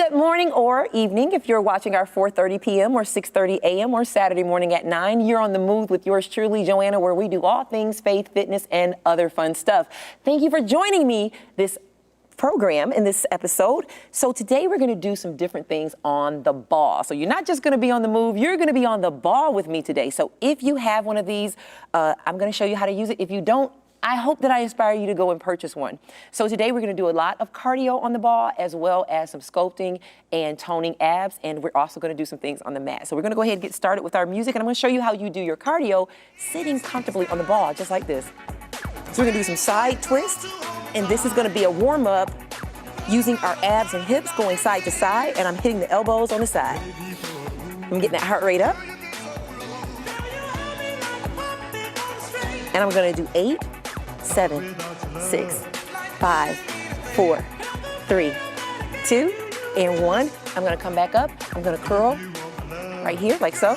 Good morning or evening if you're watching our 4:30 p.m. or 6:30 a.m. or Saturday morning at 9. You're on the move with yours truly, JoAnna, where we do all things faith, fitness, and other fun stuff. Thank you for joining me this program in this episode. So today we're going to do some different things on the ball. So you're not just going to be on the move, you're going to be on the ball with me today. So if you have one of these, I'm going to show you how to use it. If you don't, I hope that I inspire you to go and purchase one. So today we're going to do a lot of cardio on the ball, as well as some sculpting and toning abs, and we're also going to do some things on the mat. So we're going to go ahead and get started with our music, and I'm going to show you how you do your cardio sitting comfortably on the ball, just like this. So we're going to do some side twists, and this is going to be a warm-up using our abs and hips going side to side, and I'm hitting the elbows on the side. I'm getting that heart rate up. And I'm going to do 8, 7, 6, 5, 4, 3, 2, and 1. I'm going to come back up. I'm going to curl right here, like so.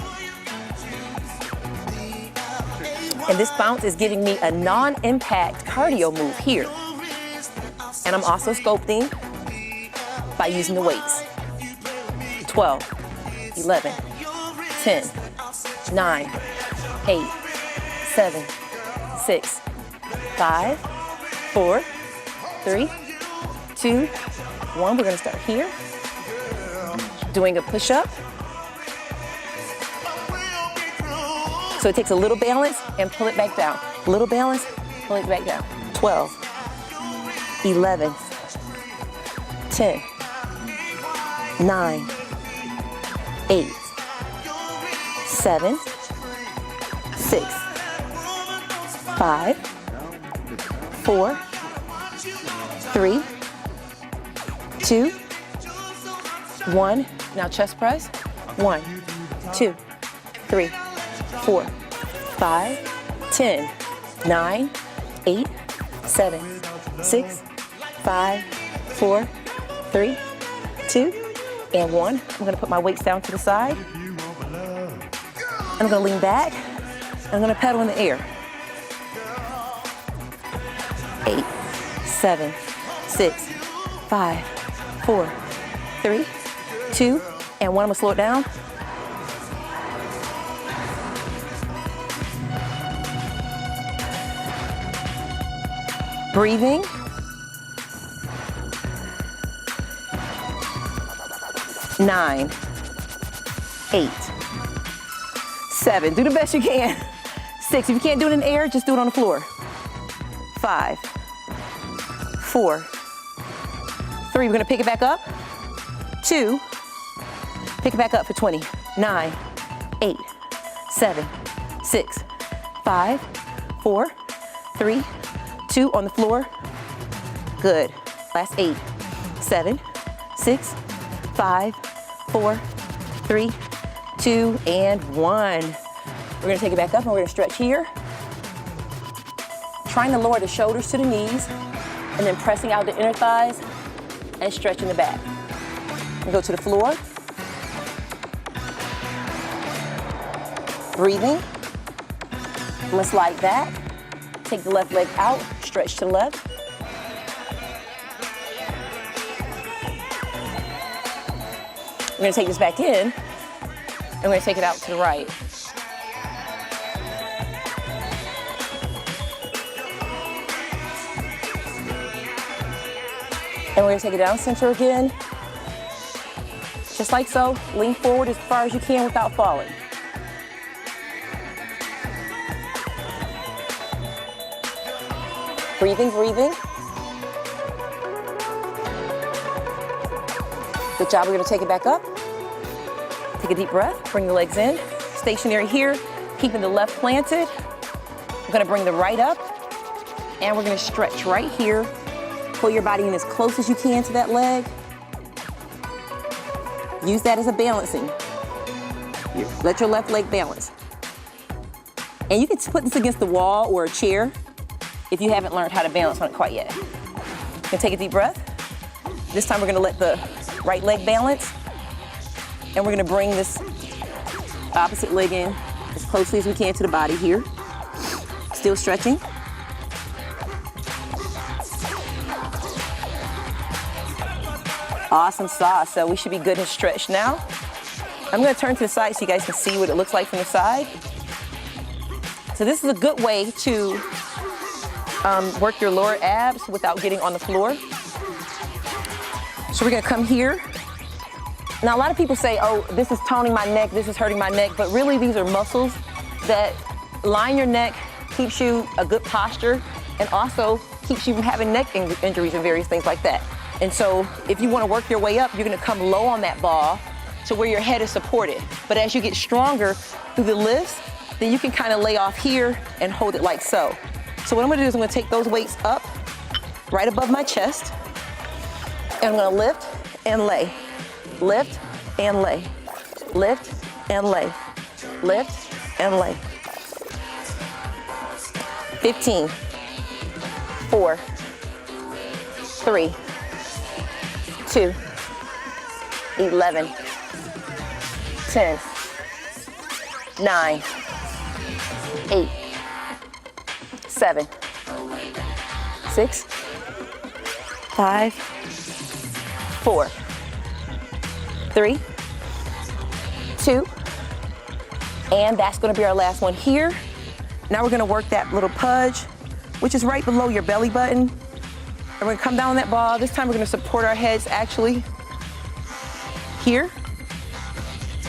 And this bounce is giving me a non-impact cardio move here. And I'm also sculpting by using the weights. 12, 11, 10, 9, 8, 7, 6, 5, 4, 3, 2, 1. We're going to start here. Doing a push-up. So it takes a little balance and pull it back down. A little balance, pull it back down. 12, 11, 10, 9, 8, 7, 6, 5, 4, 3, 2, 1. Now chest press. 1, 2, 3, 4, 5, 10, 9, 8, 7, 6, 5, 4, 3, 2, and 1. I'm going to put my weights down to the side. I'm going to lean back. I'm going to pedal in the air. 8, 7, 6, 5, 4, 3, 2, and 1. I'm going to slow it down. Breathing. 9, 8, 7. Do the best you can. 6. If you can't do it in the air, just do it on the floor. 5, 4, 3. We're going to pick it back up. 2. Pick it back up for 20. 9, 8, 7, 6, 5, 4, 3, 2 on the floor. Good. Last 8, 7, 6, 5, 4, 3, 2, and 1. We're going to take it back up and we're going to stretch here. Trying to lower the shoulders to the knees and then pressing out the inner thighs and stretching the back. We go to the floor. Breathing. I'm going to slide back. Take the left leg out, stretch to the left. We're going to take this back in, and we're going to take it out to the right. And we're going to take it down center again. Just like so. Lean forward as far as you can without falling. Breathing, breathing. Good job. We're going to take it back up. Take a deep breath. Bring the legs in. Stationary here. Keeping the left planted. We're going to bring the right up. And we're going to stretch right here. Pull your body in as close as you can to that leg. Use that as a balancing. Let your left leg balance. And you can put this against the wall or a chair if you haven't learned how to balance on it quite yet. You can take a deep breath. This time we're going to let the right leg balance. And we're going to bring this opposite leg in as closely as we can to the body here. Still stretching. Awesome sauce. So we should be good and stretched now. I'm gonna turn to the side so you guys can see what it looks like from the side. So this is a good way to work your lower abs without getting on the floor. So we're gonna come here. Now a lot of people say, oh, this is toning my neck, this is hurting my neck, but really these are muscles that line your neck, keeps you a good posture, and also keeps you from having neck injuries and various things like that. And so if you wanna work your way up, you're gonna come low on that ball to where your head is supported. But as you get stronger through the lifts, then you can kind of lay off here and hold it like so. So what I'm gonna do is I'm gonna take those weights up right above my chest, and I'm gonna lift and lay, lift and lay, lift and lay, lift and lay. 15, 4, 3, 2, 11, 10, 9, 8, 7, 6, 5, 4, 3, 2, and that's gonna be our last one here. Now we're gonna work that little pudge, which is right below your belly button. And we're gonna come down on that ball. This time we're gonna support our heads actually here.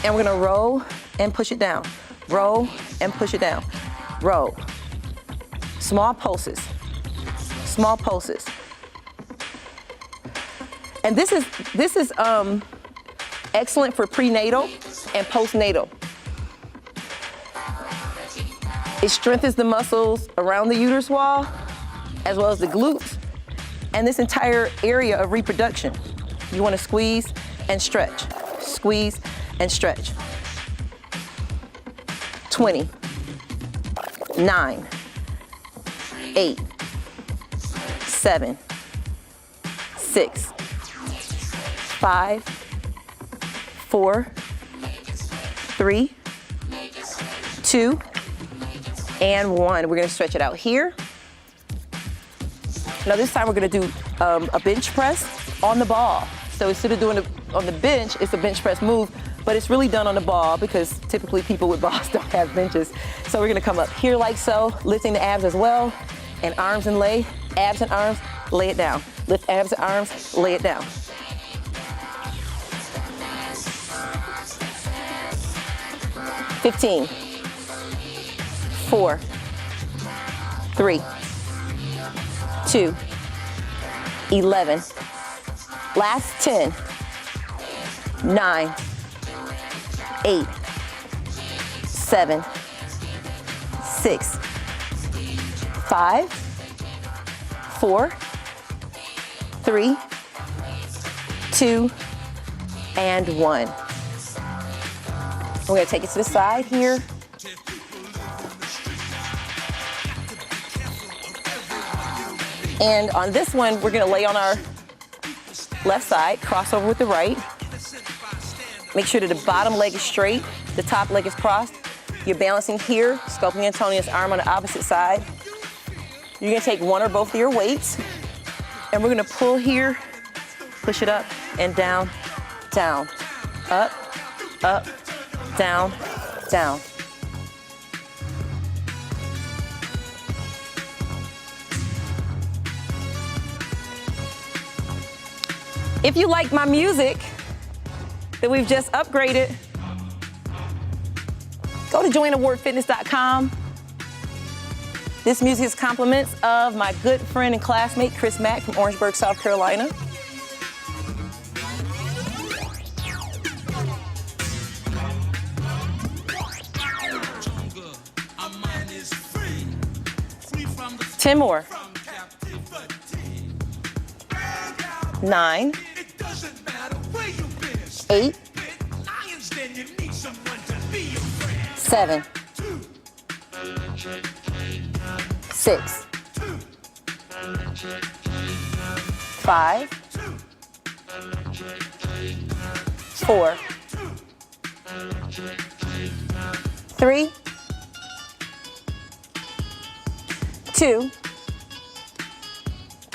And we're gonna roll and push it down. Roll and push it down. Roll. Small pulses. Small pulses. And this is excellent for prenatal and postnatal. It strengthens the muscles around the uterus wall, as well as the glutes, and this entire area of reproduction. You wanna squeeze and stretch. Squeeze and stretch. 20, 9, 8, 7, 6, 5, 4, 3, 2, and 1. We're gonna stretch it out here. Now this time we're gonna do a bench press on the ball. So instead of doing it on the bench, it's a bench press move, but it's really done on the ball because typically people with balls don't have benches. So we're gonna come up here like so, lifting the abs as well, and arms and lay, abs and arms, lay it down. Lift abs and arms, lay it down. $15, 4, 3, 2, 11, last 10, 9, 8, 7, 6, 5, 4, 3, 2, and 1. We're gonna take it to the side here. And on this one, we're gonna lay on our left side, cross over with the right. Make sure that the bottom leg is straight, the top leg is crossed. You're balancing here, sculpting Antonia's arm on the opposite side. You're gonna take one or both of your weights, and we're gonna pull here, push it up and down, down, up, down, down. If you like my music that we've just upgraded, go to JoAnnaWardFitness.com. This music is compliments of my good friend and classmate, Chris Mack from Orangeburg, South Carolina. Ten more. 9, 8, 7, 6, 5, 4, 3, 2,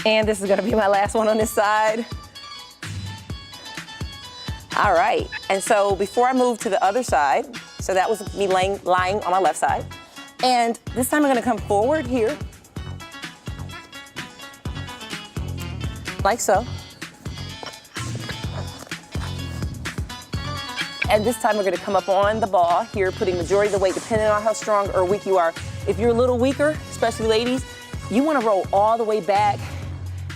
and this is gonna be my last one on this side. All right, and so before I move to the other side, so that was me lying on my left side, and this time I'm gonna come forward here, like so. And this time we're gonna come up on the ball here, putting majority of the weight, depending on how strong or weak you are. If you're a little weaker, especially ladies, you wanna roll all the way back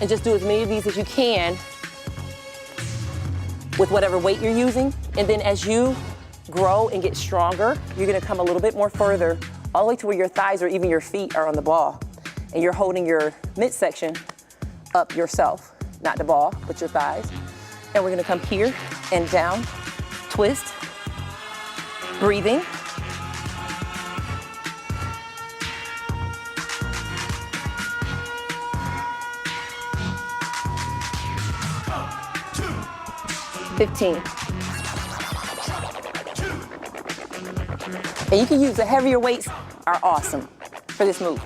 and just do as many of these as you can with whatever weight you're using. And then as you grow and get stronger, you're gonna come a little bit more further, all the way to where your thighs or even your feet are on the ball. And you're holding your midsection up yourself, not the ball, but your thighs. And we're gonna come here and down, twist, breathing. And you can use the heavier weights, are awesome for this move.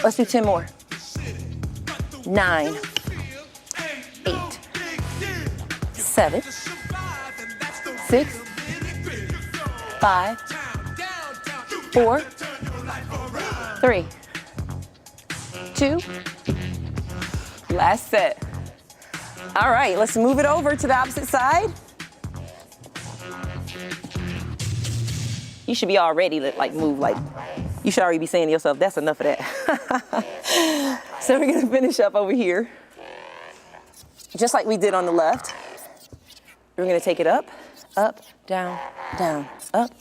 Let's do 10 more. 9, 8, 7, 6, 5, 4, 3, 2, last set. All right, let's move it over to the opposite side. You should be already you should already be saying to yourself, that's enough of that. So we're gonna finish up over here. Just like we did on the left. We're gonna take it up, up, down, down, up,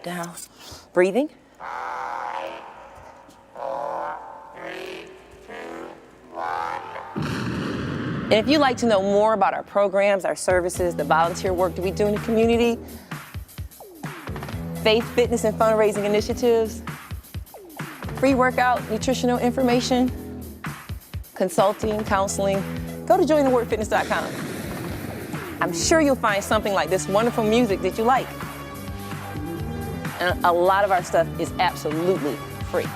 down. Breathing. And if you'd like to know more about our programs, our services, the volunteer work that we do in the community, faith, fitness, and fundraising initiatives, free workout, nutritional information, consulting, counseling, go to jointhewordfitness.com. I'm sure you'll find something like this wonderful music that you like. And a lot of our stuff is absolutely free.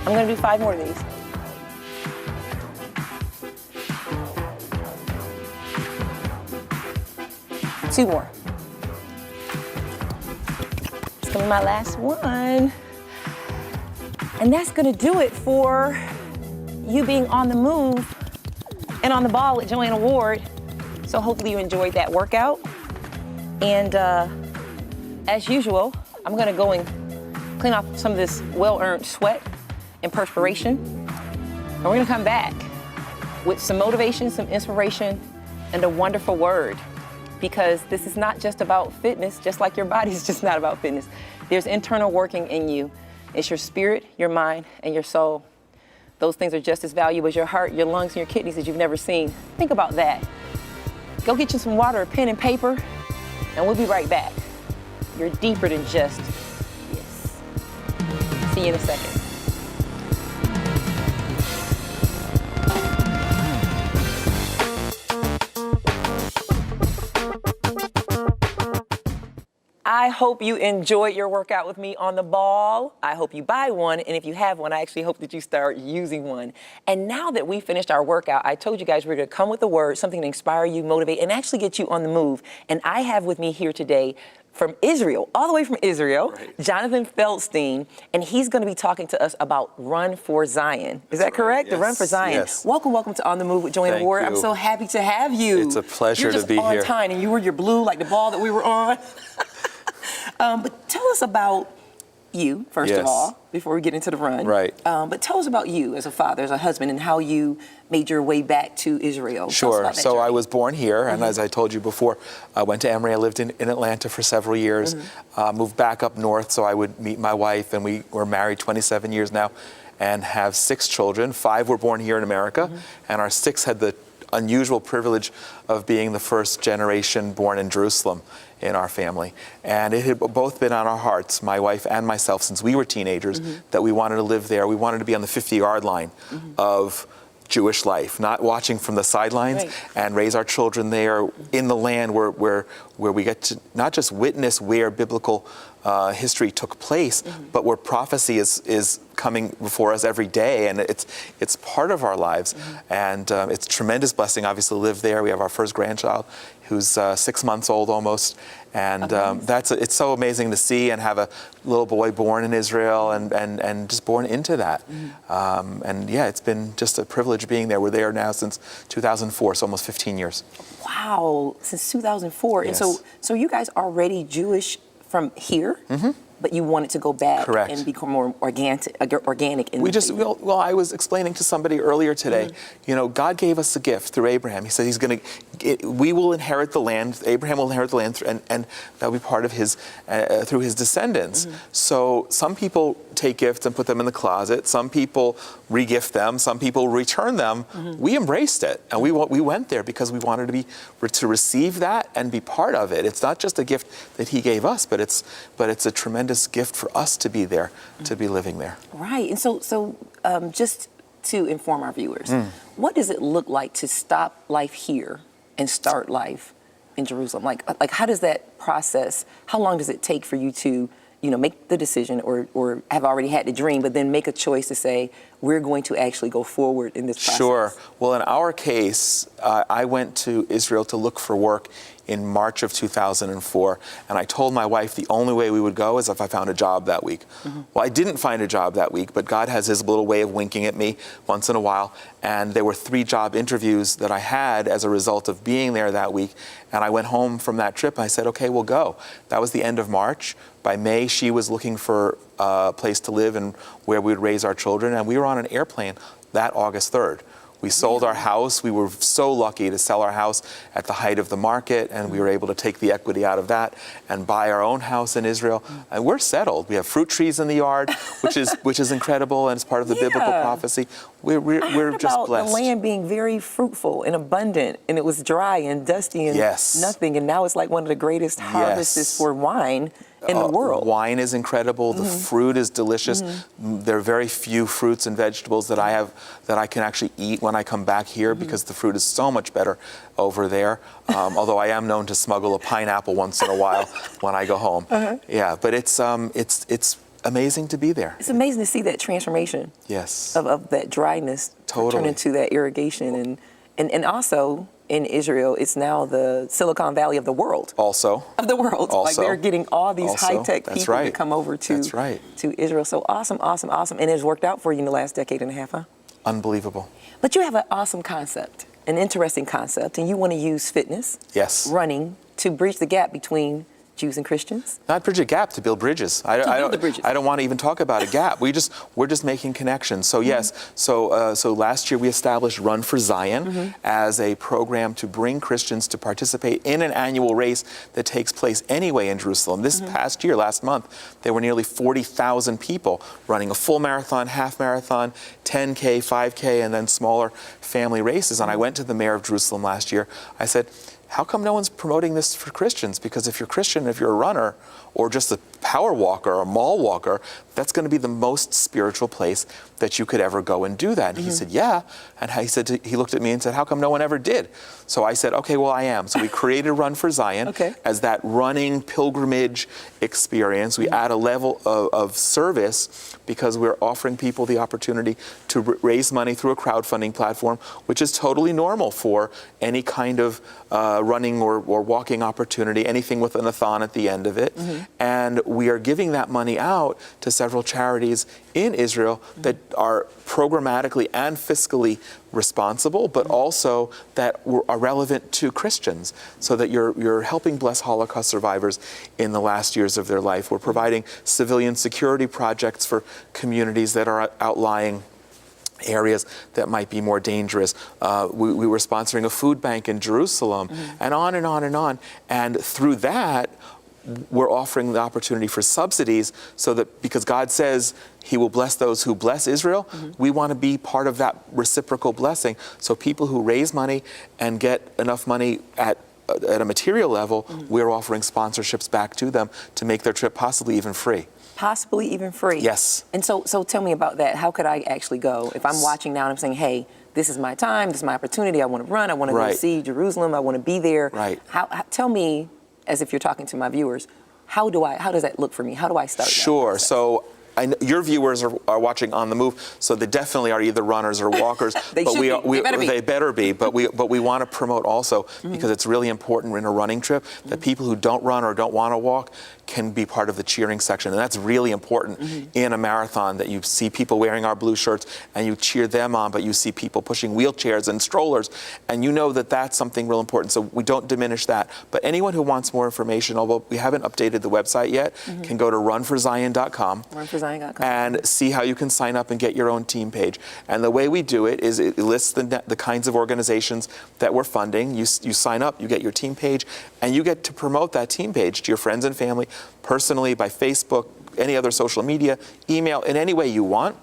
I'm gonna do 5 more of these. Two more. It's gonna be my last one. And that's gonna do it for you being on the move and on the ball with JoAnna Ward. So hopefully you enjoyed that workout. And as usual, I'm gonna go and clean off some of this well-earned sweat and perspiration. And we're gonna come back with some motivation, some inspiration, and a wonderful word. Because this is not just about fitness, just like your body's just not about fitness. There's internal working in you. It's your spirit, your mind, and your soul. Those things are just as valuable as your heart, your lungs, and your kidneys that you've never seen. Think about that. Go get you some water, a pen, and paper, and we'll be right back. You're deeper than just yes. See you in a second. I hope you enjoyed your workout with me on the ball. I hope you buy one, and if you have one, I actually hope that you start using one. And now that we finished our workout, I told you guys we're gonna come with a word, something to inspire you, motivate, and actually get you on the move. And I have with me here today from Israel, all the way from Israel, right, Jonathan Feldstein, and he's gonna be talking to us about Run for Zion. Is that correct? Yes. The Run for Zion. Yes. Welcome to On the Move with JoAnna Ward. I'm so happy to have you. It's a pleasure to be You're just here. on time, and you were your blue, like the ball that we were on. But tell us about you, first of all, before we get into the run. Right. But tell us about you as a father, as a husband, and how you made your way back to Israel. Sure. So I was born here, and as I told you before, I went to Emory. I lived in Atlanta for several years, moved back up north so I would meet my wife, and we were married 27 years now and have 6 children. 5 were born here in America, and our 6th had the unusual privilege of being the first generation born in Jerusalem in our family. And it had both been on our hearts, my wife and myself, since we were teenagers, that we wanted to live there. We wanted to be on the 50-yard line of Jewish life, not watching from the sidelines, Right. and raise our children there in the land where we get to not just witness where biblical history took place, but where prophecy is coming before us every day, and it's part of our lives, and it's a tremendous blessing, obviously, to live there. We have our first grandchild, who's 6 months old almost, and it's so amazing to see and have a little boy born in Israel and just born into that. And yeah, it's been just a privilege being there. We're there now since 2004, so almost 15 years. Wow, since 2004. Yes. And so you guys are already Jewish from here, but you wanted to go back Correct. and become more organic in We the just, faith. well, I was explaining to somebody earlier today, you know, God gave us a gift through Abraham. He said we will inherit the land, Abraham will inherit the land, and that'll be part of his, through his descendants. So some people take gifts and put them in the closet. Some people re-gift them. Some people return them. We embraced it, and we went there because we wanted to receive that and be part of it. It's not just a gift that he gave us, but it's a tremendous gift for us to be there, to be living there. Right. And so just to inform our viewers, what does it look like to stop life here and start life in Jerusalem? Like how does that process, how long does it take for you to, you know, make the decision or have already had the dream, but then make a choice to say, we're going to actually go forward in this process? Sure. Well, in our case, I went to Israel to look for work in March of 2004, and I told my wife the only way we would go is if I found a job that week. Well, I didn't find a job that week, but God has his little way of winking at me once in a while, and there were 3 job interviews that I had as a result of being there that week, and I went home from that trip, and I said, okay, we'll go. That was the end of March. By May, she was looking for a place to live and where we would raise our children, and we were on an airplane that August 3rd. We sold our house. We were so lucky to sell our house at the height of the market, and we were able to take the equity out of that and buy our own house in Israel. And we're settled. We have fruit trees in the yard, which is incredible, and it's part of the biblical prophecy. We're just about blessed. The land being very fruitful and abundant, and it was dry and dusty and nothing, and now it's like one of the greatest harvests for wine in the world. Wine is incredible. The fruit is delicious. There are very few fruits and vegetables that I can actually eat when I come back here because the fruit is so much better over there. Although I am known to smuggle a pineapple once in a while when I go home. Yeah, but it's amazing to be there. It's amazing to see that transformation. Yes. Of that dryness turn into that irrigation, and also in Israel, it's now the Silicon Valley of the world. Also. Of the world. Like they're getting all these high-tech people to come over to Israel. So awesome. And it's worked out for you in the last decade and a half, huh? Unbelievable. But you have an awesome concept, an interesting concept, and you want to use fitness, running, to bridge the gap between Jews and Christians? Not bridge a gap, to build bridges. I don't want to even talk about a gap. We're just making connections. So yes, so last year we established Run for Zion as a program to bring Christians to participate in an annual race that takes place anyway in Jerusalem. This past year, last month, there were nearly 40,000 people running a full marathon, half marathon, 10K, 5K, and then smaller family races. And I went to the mayor of Jerusalem last year. I said, how come no one's promoting this for Christians? Because if you're Christian, if you're a runner, or just a power walker or a mall walker, that's going to be the most spiritual place that you could ever go and do that. And he said, yeah. And he looked at me and said, how come no one ever did? So I said, okay, well, I am. So we created Run for Zion as that running pilgrimage experience. We add a level of service because we're offering people the opportunity to raise money through a crowdfunding platform, which is totally normal for any kind of running or walking opportunity, anything with an a-thon at the end of it. And we are giving that money out to several charities in Israel that are programmatically and fiscally responsible, but also that are relevant to Christians, so that you're helping bless Holocaust survivors in the last years of their life. We're providing civilian security projects for communities that are outlying areas that might be more dangerous. We were sponsoring a food bank in Jerusalem, and on and on and on. And through that, we're offering the opportunity for subsidies, so that because God says he will bless those who bless Israel, we want to be part of that reciprocal blessing. So people who raise money and get enough money at a material level, we're offering sponsorships back to them to make their trip possibly even free. Possibly even free. Yes. And so tell me about that. How could I actually go? If I'm watching now and I'm saying, hey, this is my time, this is my opportunity, I want to run, I want to go see Jerusalem, I want to be there. Right. How, tell me, as if you're talking to my viewers, how does that look for me? How do I start? Sure. So I know your viewers are watching On the Move, so they definitely are either runners or walkers. They better be. But we want to promote also, because it's really important in a running trip that people who don't run or don't want to walk can be part of the cheering section. And that's really important in a marathon, that you see people wearing our blue shirts and you cheer them on, but you see people pushing wheelchairs and strollers, and you know that that's something real important. So we don't diminish that. But anyone who wants more information, although we haven't updated the website yet, can go to runforzion.com. And see how you can sign up and get your own team page. And the way we do it is it lists the kinds of organizations that we're funding. You sign up, you get your team page, and you get to promote that team page to your friends and family, personally, by Facebook, any other social media, email, in any way you want.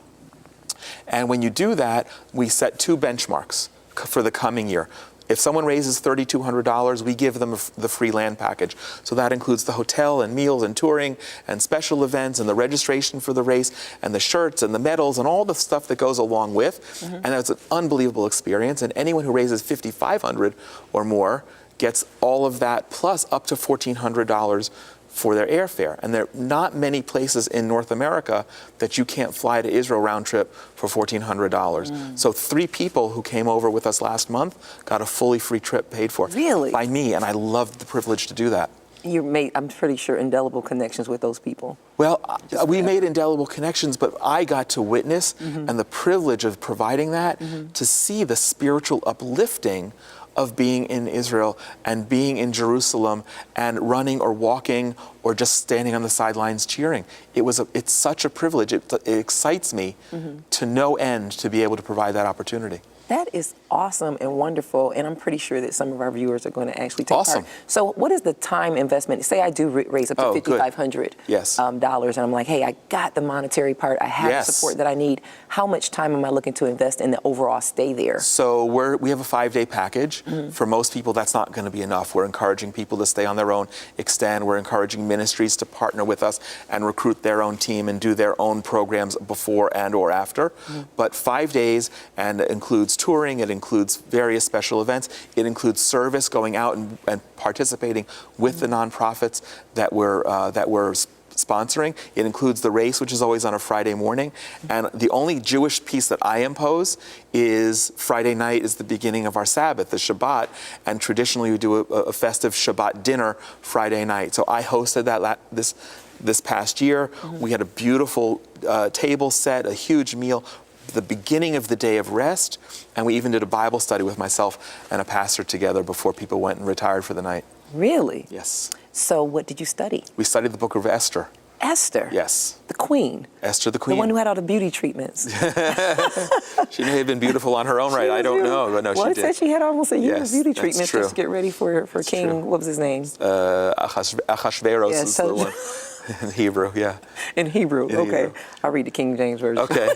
And when you do that, we set 2 benchmarks for the coming year. If someone raises $3,200, we give them the free land package. So that includes the hotel and meals and touring and special events and the registration for the race and the shirts and the medals and all the stuff that goes along with. And that's an unbelievable experience. And anyone who raises $5,500 or more gets all of that, plus up to $1,400 for their airfare. And there are not many places in North America that you can't fly to Israel round trip for $1,400. So 3 people who came over with us last month got a fully free trip paid for. Really? By me, and I loved the privilege to do that. You made, I'm pretty sure, indelible connections with those people. Well, we made indelible connections, but I got to witness, and the privilege of providing that, to see the spiritual uplifting of being in Israel and being in Jerusalem and running or walking or just standing on the sidelines cheering. It's such a privilege. It excites me to no end to be able to provide that opportunity. That is awesome and wonderful, and I'm pretty sure that some of our viewers are going to actually take part. So what is the time investment? Say I do raise up to $5,500 dollars, and I'm like, hey, I got the monetary part, I have the support that I need. How much time am I looking to invest in the overall stay there? So we have a 5-day package. For most people, that's not going to be enough. We're encouraging people to stay on their own, extend. We're encouraging ministries to partner with us and recruit their own team and do their own programs before and or after. But 5 days, and it includes touring, it includes various special events, it includes service, going out and participating with the nonprofits that we're sponsoring. It includes the race, which is always on a Friday morning. And the only Jewish piece that I impose is Friday night is the beginning of our Sabbath, the Shabbat. And traditionally we do a festive Shabbat dinner Friday night. So I hosted that this past year. We had a beautiful table set, a huge meal, the beginning of the day of rest, and we even did a Bible study with myself and a pastor together before people went and retired for the night. Really? Yes. So what did you study? We studied the book of Esther. Esther? Yes. The queen? Esther the queen. The one who had all the beauty treatments. She may have been beautiful on her own right, I don't know, but no, she did. Well, it said she had almost a year of beauty treatments just to get ready for King, what was his name? Achashverosh is the one. In Hebrew, yeah. In Hebrew, okay. I'll read the King James Version. Okay.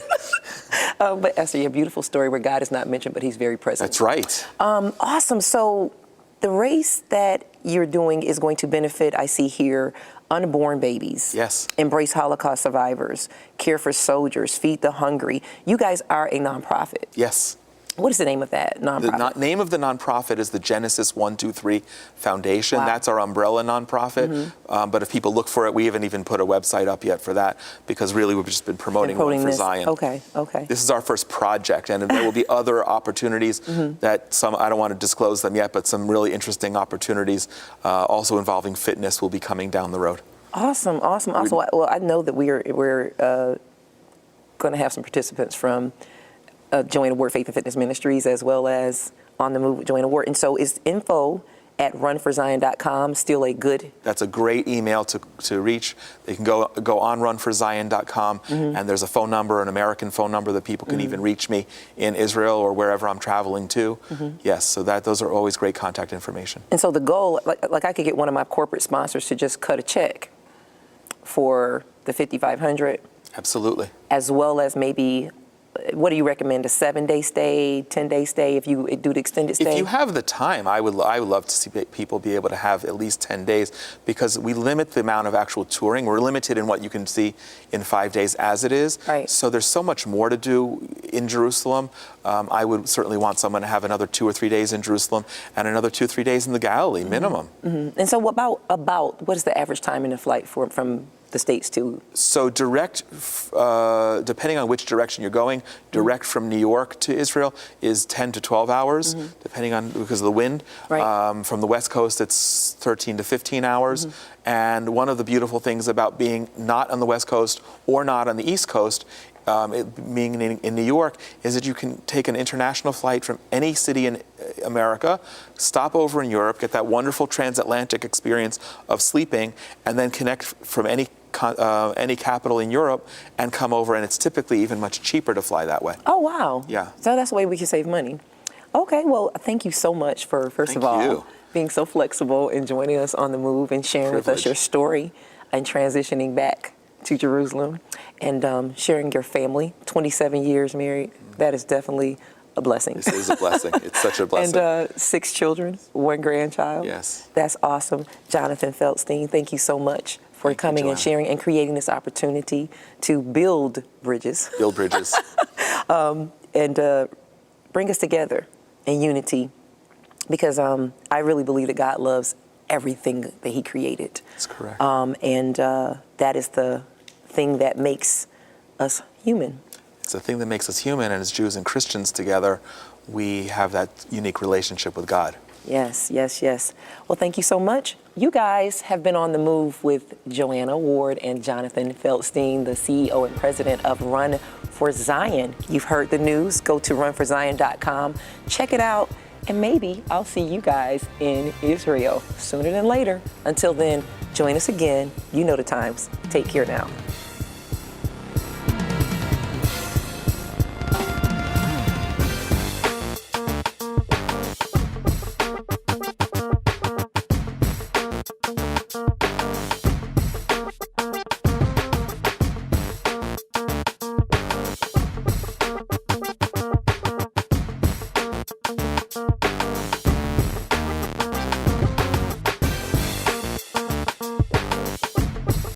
But Esther, you have a beautiful story where God is not mentioned, but he's very present. That's right. Awesome. So the race that you're doing is going to benefit, I see here, unborn babies. Yes. Embrace Holocaust survivors, care for soldiers, feed the hungry. You guys are a nonprofit. Yes. What is the name of that nonprofit? The name of the nonprofit is the Genesis 123 Foundation. Wow. That's our umbrella nonprofit. But if people look for it, we haven't even put a website up yet for that, because really we've just been promoting One for Zion. Okay, okay. This is our first project, and there will be other opportunities that I don't want to disclose them yet, but some really interesting opportunities also involving fitness will be coming down the road. Awesome, awesome, awesome. Well, I know that we're going to have some participants from JoAnna Ward Faith and Fitness Ministries, as well as On the Move with JoAnna Ward. And so is info@runforzion.com still a good? That's a great email to reach. They can go on runforzion.com, and there's a phone number, an American phone number, that people can even reach me in Israel or wherever I'm traveling to. Yes, so those are always great contact information. And so the goal, like I could get one of my corporate sponsors to just cut a check for the $5,500. Absolutely. As well as maybe what do you recommend? A 7-day stay, 10-day stay if you do the extended stay? If you have the time, I would love to see people be able to have at least 10 days because we limit the amount of actual touring. We're limited in what you can see in 5 days as it is. Right. So there's so much more to do in Jerusalem. I would certainly want someone to have another 2 or 3 days in Jerusalem and anher 2 or 3 days in the Galilee, minimum. And so what is the average time in the flight from the States to? So direct, depending on which direction you're going, direct from New York to Israel is 10 to 12 hours, depending on, because of the wind. Right. From the West Coast, it's 13 to 15 hours. And one of the beautiful things about being not on the West Coast or not on the East Coast, being in New York, is that you can take an international flight from any city in America, stop over in Europe, get that wonderful transatlantic experience of sleeping, and then connect from any capital in Europe and come over, and it's typically even much cheaper to fly that way. Oh, wow. Yeah. So that's the way we can save money. Okay, well, thank you so much for, first of all, Thank you. being so flexible and joining us on the move and sharing with us your story and transitioning back to Jerusalem and sharing your family, 27 years married. That is definitely a blessing. This is a blessing. It's such a blessing. And 6 children, 1 grandchild. Yes. That's awesome. Jonathan Feldstein, thank you so much for coming and sharing and creating this opportunity to build bridges. Build bridges. And bring us together in unity, because I really believe that God loves everything that he created. That's correct. And that is the thing that makes us human. It's the thing that makes us human, and as Jews and Christians together, we have that unique relationship with God. Yes, yes, yes. Well, thank you so much. You guys have been on the move with JoAnna Ward and Jonathan Feldstein, the CEO and president of Run for Zion. You've heard the news. Go to runforzion.com. Check it out. And maybe I'll see you guys in Israel sooner than later. Until then, join us again. You know the times. Take care now.